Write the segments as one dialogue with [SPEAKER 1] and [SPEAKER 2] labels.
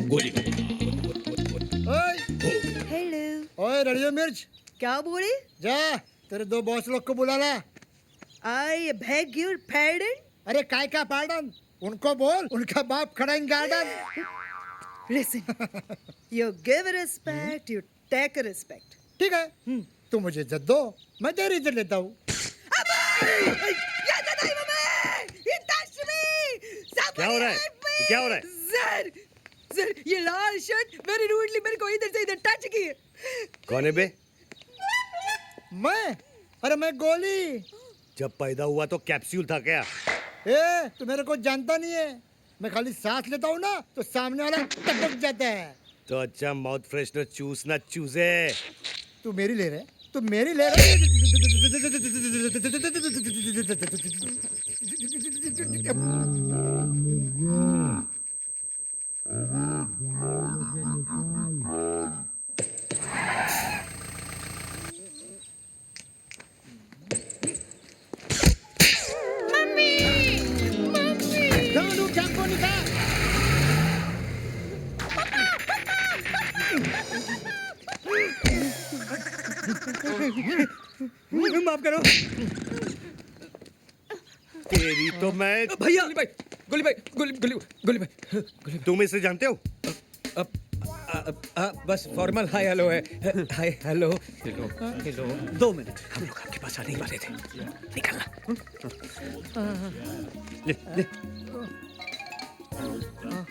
[SPEAKER 1] गोली मारूंगा।
[SPEAKER 2] ओए
[SPEAKER 3] हेलो।
[SPEAKER 2] ओए रेडियो मिर्च,
[SPEAKER 3] क्या बोले?
[SPEAKER 2] जा तेरे दो बॉस लोग को बुला ला।
[SPEAKER 3] I beg your पैर्डन।
[SPEAKER 2] अरे काय का पार्डन, उनको बोल उनका बाप खड़ा in garden.
[SPEAKER 3] Listen, you give respect, you take respect.
[SPEAKER 2] ठीक है, तू मुझे इज्जत दो, मैं तेरी इज्जत लेता हूँ।
[SPEAKER 4] क्या हो रहा है? क्या हो रहा है?
[SPEAKER 3] सर, सर ये लाल शर्ट वेरी रूडली मेरे को इधर से इधर टच की है।
[SPEAKER 4] कौन है बे?
[SPEAKER 2] मैं? अरे मैं गोली।
[SPEAKER 4] जब पैदा हुआ तो कैप्सूल था क्या?
[SPEAKER 2] ए, तू मेरे को जानता नहीं है, मैं खाली सांस लेता हूँ ना तो सामने वाला टपक जाता है।
[SPEAKER 4] तो अच्छा माउथ फ्रेशनर चूसना चूसे।
[SPEAKER 2] तू मेरी ले रहे, तू मेरी ले रहे। जान उठ, चाकू निकाल।
[SPEAKER 1] माफ करो
[SPEAKER 4] तेरी तो मैं।
[SPEAKER 1] भैया। गोली भाई, गोली भाई।
[SPEAKER 4] तुम इसे जानते हो?
[SPEAKER 1] बस फॉर्मल हाय हेलो है। Hi hello hello hello.
[SPEAKER 5] 2 minute,
[SPEAKER 1] हम लोग आपके पास आने ही वाले थे, निकलना।
[SPEAKER 5] ले।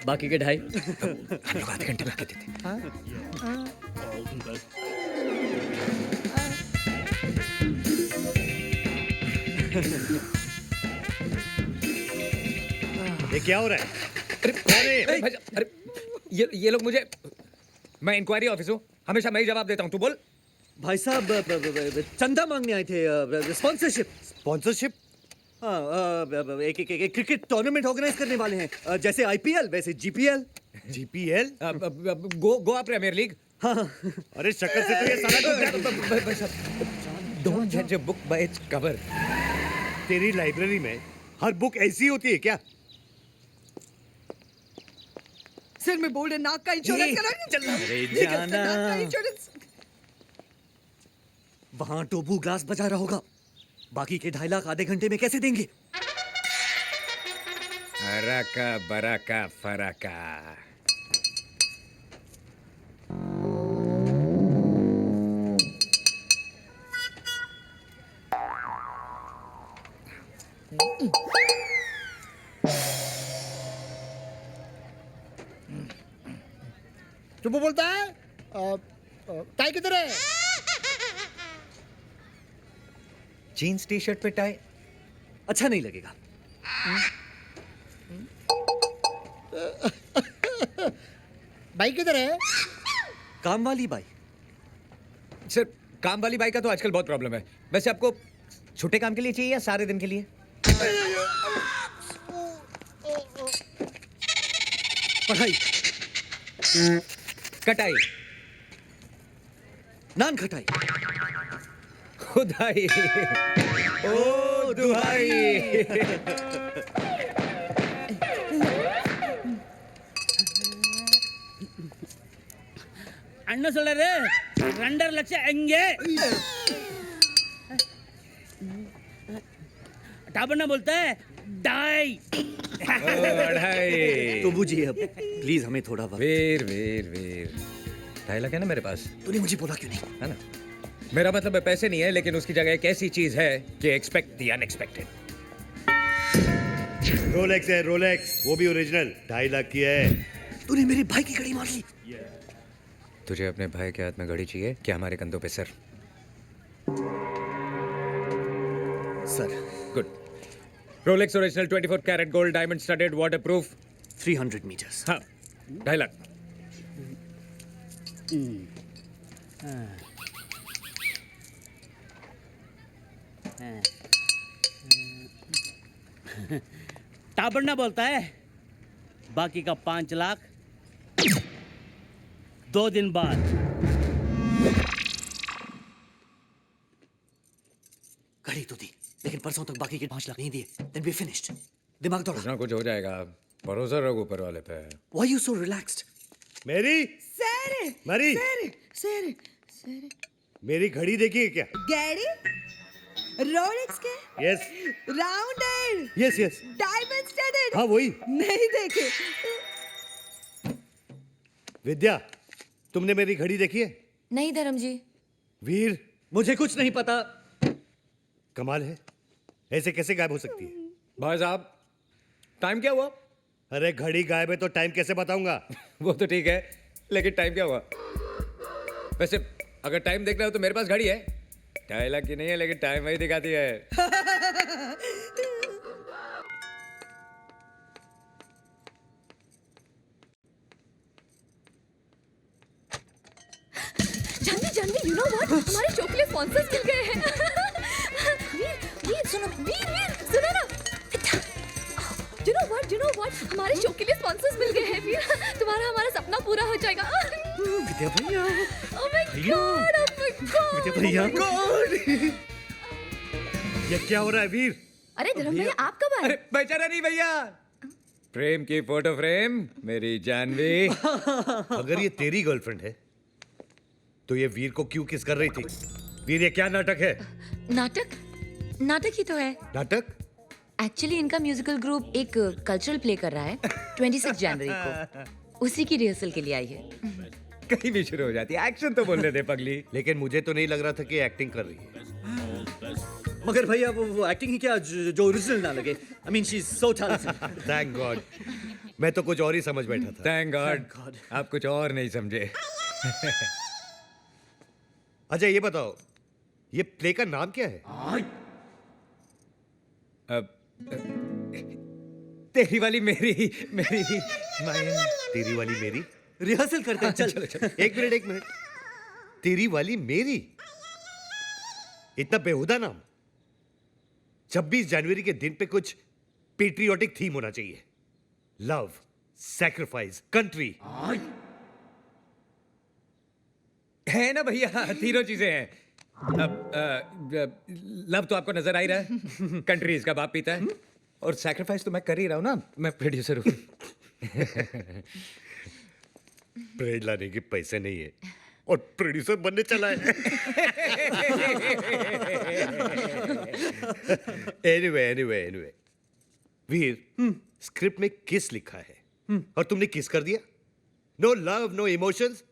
[SPEAKER 5] बाकी के 2.5।
[SPEAKER 1] हम लोग आधे घंटे में आके देते।
[SPEAKER 4] ये क्या हो रहा है?
[SPEAKER 1] अरे भाई, अरे ये लोग मुझे, मैं इंक्वायरी ऑफिस हूँ, हमेशा मैं ही जवाब देता हूँ, तू बोल।
[SPEAKER 5] भाई साहब चंदा मांगने आए थे, स्पॉन्सरशिप।
[SPEAKER 4] स्पॉन्सरशिप?
[SPEAKER 5] हाँ, एक क्रिकेट टूर्नामेंट ऑर्गेनाइज करने वाले हैं, जैसे आईपीएल वैसे GPL.
[SPEAKER 4] GPL?
[SPEAKER 1] Goa premier league.
[SPEAKER 5] हाँ।
[SPEAKER 4] अरे शक्ल से तो ये सारा
[SPEAKER 1] डोंट जज a book by its cover.
[SPEAKER 4] तेरी लाइब्रेरी में हर बुक ऐसी होती है क्या?
[SPEAKER 3] सर मैं बोल रहा नाक का इंश्योरेंस करा।
[SPEAKER 5] अरे
[SPEAKER 3] ये क्या
[SPEAKER 5] जाना।
[SPEAKER 3] नाक का इंश्योरेंस?
[SPEAKER 5] वहां टोबू ग्लास बजा रहा होगा, बाकी के 2.5 लाख आधे घंटे में कैसे देंगे?
[SPEAKER 1] अराका बराका फराका।
[SPEAKER 2] चुप बोलता है। टाई किधर है?
[SPEAKER 1] जीन्स टी शर्ट पे टाई
[SPEAKER 5] अच्छा नहीं लगेगा।
[SPEAKER 2] बाइक किधर है?
[SPEAKER 5] काम वाली बाई।
[SPEAKER 1] सर, काम वाली बाइक का तो आजकल बहुत प्रॉब्लम है। वैसे आपको छोटे काम के लिए चाहिए या सारे दिन के लिए?
[SPEAKER 5] पढ़ाई,
[SPEAKER 1] कटाई,
[SPEAKER 5] नान खटाई।
[SPEAKER 1] खुदाई, ओ दुहाई।
[SPEAKER 6] அண்ணன் சொல்றாரு 2.5 லட்சம் எங்கே टापना बोलता है डाई।
[SPEAKER 1] अढ़ाई।
[SPEAKER 5] तो बूझिए अब प्लीज हमें थोड़ा वक्त।
[SPEAKER 1] वीर वीर वीर, 2.5 लाख है ना मेरे पास,
[SPEAKER 5] तूने मुझे बोला क्यों नहीं?
[SPEAKER 1] है ना? मेरा मतलब है पैसे नहीं है, लेकिन उसकी जगह एक ऐसी चीज है कि एक्सपेक्ट द अनएक्सपेक्टेड।
[SPEAKER 4] रोलेक्स है, रोलेक्स, वो भी ओरिजिनल, 2.5 लाख की है।
[SPEAKER 5] तूने मेरे भाई की घड़ी मार ली।
[SPEAKER 1] तुझे अपने भाई के हाथ में घड़ी चाहिए क्या हमारे कंधों पे sir?
[SPEAKER 5] Sir.
[SPEAKER 1] Good. Rolex original 24 carat gold diamond studded water proof.
[SPEAKER 5] 300 meters.
[SPEAKER 1] हाँ, 2.5 लाख।
[SPEAKER 6] टापना बोलता है बाकी का 5 लाख 2 दिन बाद।
[SPEAKER 5] घड़ी तो दी, लेकिन परसों तक बाकी के 5 लाख नहीं दिए। Then we finished. दिमाग
[SPEAKER 1] कुछ
[SPEAKER 5] दौड़ा।
[SPEAKER 1] ना कुछ हो जाएगा, भरोसा रखो ऊपर वाले पे।
[SPEAKER 5] Why you so relaxed?
[SPEAKER 4] मेरी
[SPEAKER 3] सर
[SPEAKER 4] मरी
[SPEAKER 3] सर सर सर
[SPEAKER 4] मेरी घड़ी देखिए क्या?
[SPEAKER 3] गैरी रोलेक्स के
[SPEAKER 4] yes
[SPEAKER 3] rounded
[SPEAKER 4] yes yes
[SPEAKER 3] diamond studded
[SPEAKER 4] हाँ वही।
[SPEAKER 3] नहीं देखे
[SPEAKER 4] विद्या, तुमने मेरी घड़ी देखी है?
[SPEAKER 7] नहीं धर्म जी।
[SPEAKER 4] वीर,
[SPEAKER 5] मुझे कुछ नहीं पता।
[SPEAKER 4] कमाल है, ऐसे कैसे गायब हो सकती है?
[SPEAKER 1] भाई साहब, टाइम क्या हुआ?
[SPEAKER 4] अरे घड़ी गायब है तो टाइम कैसे बताऊंगा?
[SPEAKER 1] वो तो ठीक है, लेकिन टाइम क्या हुआ? वैसे अगर टाइम देखना हो तो मेरे पास घड़ी है, डायलॉग की नहीं है, लेकिन टाइम वही दिखाती है।
[SPEAKER 7] Jahnavi Jahnavi, you know what, हमारे शो के लिए स्पॉन्सर्स मिल गए हैं। वीर सुनो, वीर सुनो ना। यू नो व्हाट, हमारे शो के लिए स्पॉन्सर्स मिल गए हैं वीर। तुम्हारा हमारा सपना पूरा हो जाएगा।
[SPEAKER 5] विद्या भैया,
[SPEAKER 7] oh my God, oh my God.
[SPEAKER 5] Vidya भैया,
[SPEAKER 4] ये क्या हो रहा है वीर?
[SPEAKER 7] अरे धर्म भैया, आप कब आए?
[SPEAKER 1] अरे बेचारा नहीं भैया, प्रेम की फोटो फ्रेम मेरी जानवी।
[SPEAKER 4] अगर ये तेरी गर्लफ्रेंड है तो ये वीर को क्यों किस कर रही थी? वीर, ये क्या नाटक है?
[SPEAKER 7] नाटक ही तो है।
[SPEAKER 4] नाटक?
[SPEAKER 7] एक्चुअली इनका म्यूजिकल ग्रुप एक कल्चरल प्ले कर रहा है 26 जनवरी को। उसी की रिहर्सल के लिए आई है।
[SPEAKER 1] कहीं भी शुरू हो जाती है, एक्शन तो बोलने दे पगली।
[SPEAKER 4] लेकिन मुझे तो नहीं लग रहा था कि एक्टिंग कर रही है।
[SPEAKER 5] मगर भैया वो एक्टिंग ही क्या जो ओरिजिनल ना लगे। I mean she is so talented.
[SPEAKER 4] Thank God, मैं तो कुछ और ही समझ बैठा था।
[SPEAKER 1] Thank God,
[SPEAKER 5] God.
[SPEAKER 1] आप कुछ और नहीं समझे।
[SPEAKER 4] अच्छा ये बताओ, ये प्ले का नाम क्या है?
[SPEAKER 1] अब तेरी वाली मेरी मेरी माइन।
[SPEAKER 4] तेरी वाली मेरी?
[SPEAKER 5] रिहर्सल करते हैं, चल।
[SPEAKER 1] चलो।
[SPEAKER 4] एक मिनट। तेरी वाली मेरी? इतना बेहुदा नाम। 26 जनवरी के दिन पे कुछ पेट्रियोटिक थीम होना चाहिए। Love, sacrifice, country.
[SPEAKER 1] है ना भैया, तीनों चीजें हैं। अब लव तो आपको नजर आ ही रहा है, कंट्री इसका बाप पीता है, और सैक्रिफाइस तो मैं कर ही रहा हूं ना, मैं प्रोड्यूसर हूं।
[SPEAKER 4] ब्रेड लाने के पैसे नहीं है और प्रोड्यूसर बनने चला है। एनीवे वीर, स्क्रिप्ट में किस लिखा है और तुमने किस कर दिया? No love, no emotions,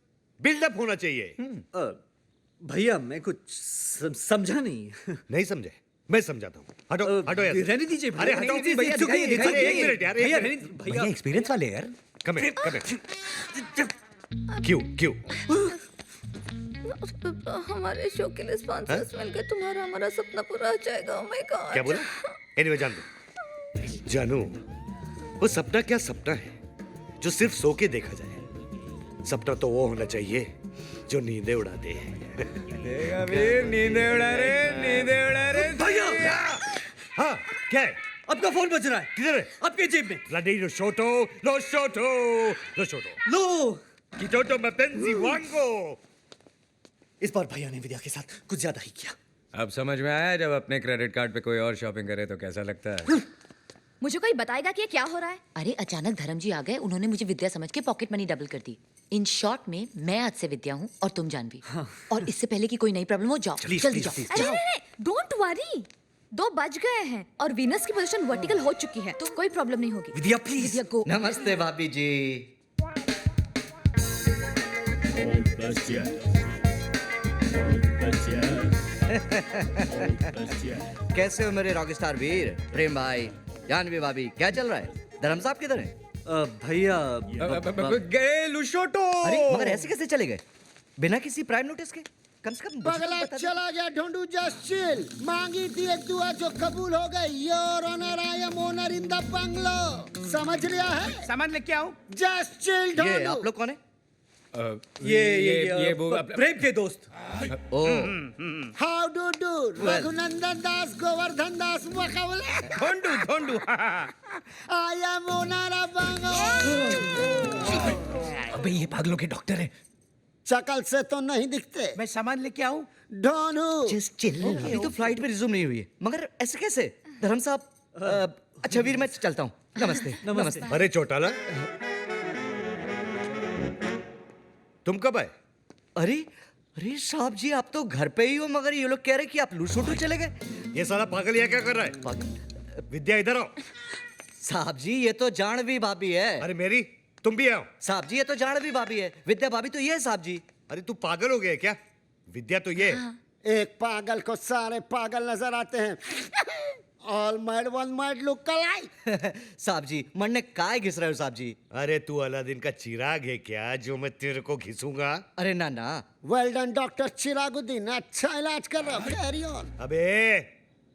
[SPEAKER 4] buildup होना चाहिए।
[SPEAKER 5] भैया मैं कुछ समझा नहीं।
[SPEAKER 4] नहीं समझे? मैं समझाता हूँ। हटो यार।
[SPEAKER 5] रहने दीजिए
[SPEAKER 4] अरे हटो
[SPEAKER 5] भैया,
[SPEAKER 4] it's okay,
[SPEAKER 5] दिखाइए,
[SPEAKER 4] अरे एक मिनट यार, एक
[SPEAKER 5] भैया,
[SPEAKER 4] मिनट।
[SPEAKER 5] रहने-
[SPEAKER 1] भैया
[SPEAKER 5] भैया
[SPEAKER 1] एक्सपीरियंस वाले यार।
[SPEAKER 4] कम क्यों?
[SPEAKER 7] हमारे शो के लिए स्पॉन्सर्स मिल गए, तुम्हारा हमारा सपना पूरा हो जाएगा। ओह माय गॉड।
[SPEAKER 4] क्या बोला? एनीवे जानू, वो सपना क्या सपना है जो सिर्फ सो के देखा जाए। सपना तो वो होना चाहिए जो नींदें उड़ा दे।
[SPEAKER 1] देखा वीर, नींदें उड़ा रे।
[SPEAKER 5] भैया,
[SPEAKER 4] हाँ क्या है?
[SPEAKER 5] आपका फोन बज रहा है।
[SPEAKER 4] किधर है?
[SPEAKER 5] आपके जेब में।
[SPEAKER 4] Bloody lo shoto.
[SPEAKER 5] लो,
[SPEAKER 4] Kitoto mapenzi wango.
[SPEAKER 5] इस बार भैया ने विद्या के साथ कुछ ज्यादा ही किया।
[SPEAKER 1] अब समझ में आया, जब अपने क्रेडिट कार्ड पे कोई और शॉपिंग करे तो कैसा लगता है।
[SPEAKER 7] मुझे कोई बताएगा कि ये क्या हो रहा है? अरे अचानक धर्म जी आ गए, उन्होंने मुझे विद्या समझ के पॉकेट मनी डबल कर दी। इन शॉर्ट में मैं आज से विद्या हूँ और तुम जानवी। और इससे पहले कि कोई नई प्रॉब्लम हो, जाओ जल्दी जाओ।
[SPEAKER 8] अरे डोंट वरी, 2 बज गए हैं और वीनस की पोजीशन वर्टिकल हो चुकी है, तो कोई प्रॉब्लम नहीं होगी।
[SPEAKER 5] विद्या प्लीज।
[SPEAKER 8] विद्या गो।
[SPEAKER 9] नमस्ते भाभी जी। कैसे हो मेरे रॉकस्टार वीर? प्रेम भाई, जानवी भाभी, क्या चल रहा है? धर्म साहब किधर है?
[SPEAKER 5] भैया
[SPEAKER 1] गए लुशोटो।
[SPEAKER 9] अरे मगर ऐसे कैसे चले गए बिना किसी प्राइम नोटिस के? कम से कम मुझे तो
[SPEAKER 2] पगला
[SPEAKER 9] बता दो।
[SPEAKER 2] चला गया ढूंढू, जस्ट चिल। मांगी थी एक दुआ जो कबूल हो गई। Your honour, I am owner in the bungalow. समझ लिया है?
[SPEAKER 6] सामान लेके आओ।
[SPEAKER 2] जस्ट चिल
[SPEAKER 9] ये
[SPEAKER 2] ढूंढू।
[SPEAKER 9] आप लोग कौन है?
[SPEAKER 5] ये
[SPEAKER 1] वो
[SPEAKER 5] प्रेम के दोस्त।
[SPEAKER 9] ओ
[SPEAKER 2] हाउ डू डू? रघुनंदन दास, गोवर्धन दास, मुकाबले।
[SPEAKER 6] ढोंडू।
[SPEAKER 2] आई एम ओनर ऑफ बंगलो।
[SPEAKER 1] अबे ये पागलों के डॉक्टर हैं।
[SPEAKER 2] शकल से तो नहीं दिखते।
[SPEAKER 6] मैं सामान लेके आऊं?
[SPEAKER 2] ढोनू।
[SPEAKER 9] Just chill. अभी तो फ्लाइट में रिज्यूम नहीं हुई है, मगर ऐसे कैसे? धर्म साहब, अच्छा वीर मैं चलता हूँ। नमस्ते।
[SPEAKER 5] नमस्ते।
[SPEAKER 4] अरे चौटाला, तुम कब आए?
[SPEAKER 9] अरे अरे साहब जी, आप तो घर पे ही हो, मगर ये लोग कह रहे कि आप लूसोटू चले गए।
[SPEAKER 4] ये साला पागल यहाँ क्या कर रहा है? विद्या इधर आओ।
[SPEAKER 9] साहब जी, ये तो जानवी भाभी है।
[SPEAKER 4] अरे मेरी, तुम भी आओ।
[SPEAKER 9] साहब जी, ये तो जानवी भाभी है। विद्या भाभी तो ये है साहब जी।
[SPEAKER 4] अरे तू पागल हो गया है क्या? विद्या तो ये है।
[SPEAKER 2] एक पागल को सारे पागल नजर आते हैं। All mad one mad look alike.
[SPEAKER 9] साहब जी, मन ने काय घिस रहे हो साहब जी?
[SPEAKER 4] अरे तू अलादीन का चिराग है क्या जो मैं तेरे को घिसूंगा?
[SPEAKER 9] अरे ना ना।
[SPEAKER 2] वेल डन डॉक्टर चिरागुद्दीन, अच्छा इलाज कर रहा, कैरी ऑन।
[SPEAKER 4] अबे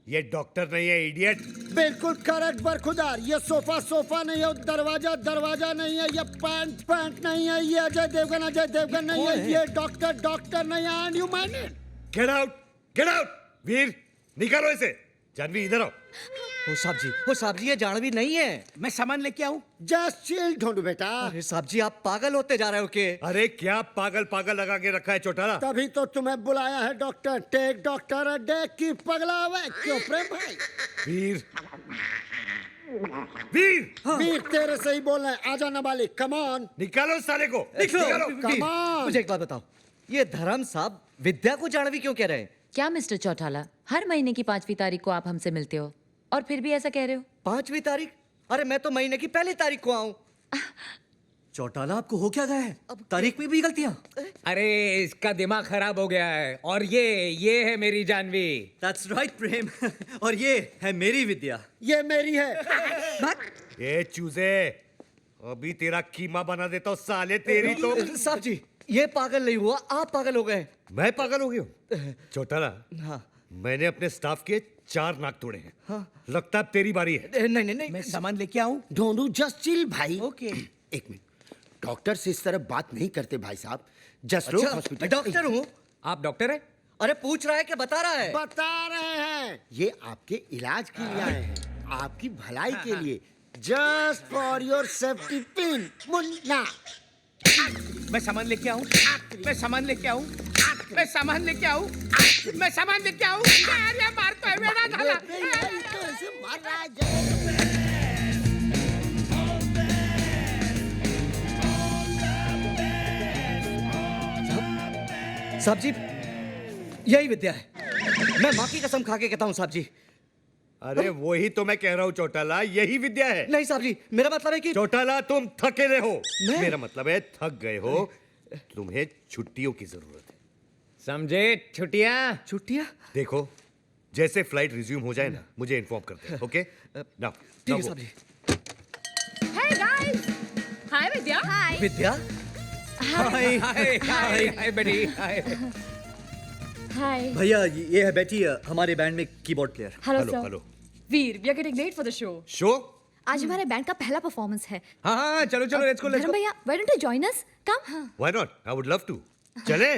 [SPEAKER 4] ये डॉक्टर नहीं है, इडियट।
[SPEAKER 2] बिल्कुल करेक्ट बरखुदार। ये सोफा सोफा नहीं है, दरवाजा दरवाजा नहीं है, ये पैंट पैंट नहीं है, ये अजय देवगन नहीं है, ये डॉक्टर डॉक्टर नहीं है। And you mind it?
[SPEAKER 4] Get out, get out. Veer निकालो इसे। जानवी इधर आओ।
[SPEAKER 9] ओ साहब जी, ये जानवी नहीं है।
[SPEAKER 6] मैं सामान लेके आऊं?
[SPEAKER 2] जस्ट चिल ढूंढू बेटा।
[SPEAKER 9] अरे साहब जी, आप पागल होते जा रहे हो के?
[SPEAKER 4] अरे क्या पागल पागल लगा के रखा है चौटाला?
[SPEAKER 2] तभी तो तुम्हें बुलाया है doctor. Take doctor a day की पगला हुआ है। क्यों प्रेम भाई?
[SPEAKER 4] वीर, वीर,
[SPEAKER 2] वीर तेरे से ही बोल रहे हैं। आजा नाबालिग, कम ऑन।
[SPEAKER 4] निकालो इस साले को।
[SPEAKER 9] निकलो।
[SPEAKER 2] Come on.
[SPEAKER 9] मुझे एक बात बताओ, ये धर्म साहब विद्या को जानवी क्यों कह रहे हैं?
[SPEAKER 7] क्या मिस्टर चौटाला, हर महीने की 5वीं तारीख को आप हमसे मिलते हो और फिर भी ऐसा कह रहे हो?
[SPEAKER 9] 5वीं तारीख? अरे मैं तो महीने की पहली तारीख को आऊं।
[SPEAKER 5] चौटाला, आपको हो क्या गया है? तारीख में भी गलतियां?
[SPEAKER 1] अरे इसका दिमाग खराब हो गया है। और ये है मेरी जानवी।
[SPEAKER 5] That's right, प्रेम। और ये है मेरी विद्या।
[SPEAKER 2] ये मेरी है।
[SPEAKER 4] ये चूजे, अभी तेरा कीमा बना देता हूँ साले। तेरी तो।
[SPEAKER 9] साहब जी, ये पागल नहीं हुआ, आप पागल हो गए।
[SPEAKER 4] मैं पागल हो गया हूँ? चौटाला,
[SPEAKER 9] हाँ।
[SPEAKER 4] मैंने अपने स्टाफ के 4 नाक तोड़े हैं। हाँ। लगता है अब तेरी बारी है।
[SPEAKER 9] नहीं नहीं नहीं।
[SPEAKER 6] मैं सामान लेके आऊं?
[SPEAKER 2] ढूंढू, जस्ट चिल भाई।
[SPEAKER 6] ओके।
[SPEAKER 2] एक मिनट, डॉक्टर से इस तरह बात नहीं करते भाई साहब। जस्ट लो
[SPEAKER 9] अच्छा,
[SPEAKER 2] हॉस्पिटल।
[SPEAKER 9] मैं डॉक्टर हूँ।
[SPEAKER 1] आप डॉक्टर हैं?
[SPEAKER 9] अरे पूछ रहा है कि बता रहा है?
[SPEAKER 2] बता रहे हैं, ये आपके इलाज के लिए आए हैं, आपकी भलाई के लिए। Just for your safety pin Munna.
[SPEAKER 6] मैं सामान लेके आऊं? मैं सामान लेके आऊं? मैं सामान लेके आऊं? मैं सामान लेके आऊं? अरे मार तो है मेरा झाला।
[SPEAKER 2] तो ऐसे मार रहा है।
[SPEAKER 9] साहब जी, यही विद्या है। मैं माँ की कसम खा के कहता हूँ साहब जी।
[SPEAKER 4] अरे वही तो मैं कह रहा हूँ चौटाला, यही विद्या है।
[SPEAKER 9] नहीं साहब जी, मेरा मतलब है कि
[SPEAKER 4] चौटाला तुम थके रहे हो।
[SPEAKER 9] मैं?
[SPEAKER 4] मेरा मतलब है थक गए हो। तुम्हें छुट्टियों की जरूरत है।
[SPEAKER 1] समझे? छुट्टियां।
[SPEAKER 9] छुट्टियाँ?
[SPEAKER 4] देखो, जैसे फ्लाइट रिज्यूम हो जाए ना, मुझे इन्फॉर्म कर दे। ओके? नाउ
[SPEAKER 9] ठीक है साहब जी।
[SPEAKER 8] Hey guys! Hi Vidya. Hi.
[SPEAKER 9] विद्या,
[SPEAKER 1] हाय हाय हाय बेटी हाय।
[SPEAKER 8] Hi.
[SPEAKER 5] भैया, ये है बेटी, हमारे बैंड में keyboard player.
[SPEAKER 8] Hello
[SPEAKER 4] hello
[SPEAKER 8] sir.
[SPEAKER 4] Hello.
[SPEAKER 3] Veer, we are getting late for the show.
[SPEAKER 4] Show?
[SPEAKER 8] आज हमारे बैंड का पहला परफॉर्मेंस है।
[SPEAKER 1] हाँ हाँ चलो चलो लेट्स गो लेट्स
[SPEAKER 8] धर्म
[SPEAKER 1] गो।
[SPEAKER 8] भैया, why don't you join us? Come.
[SPEAKER 4] Why not? I would love to. चले?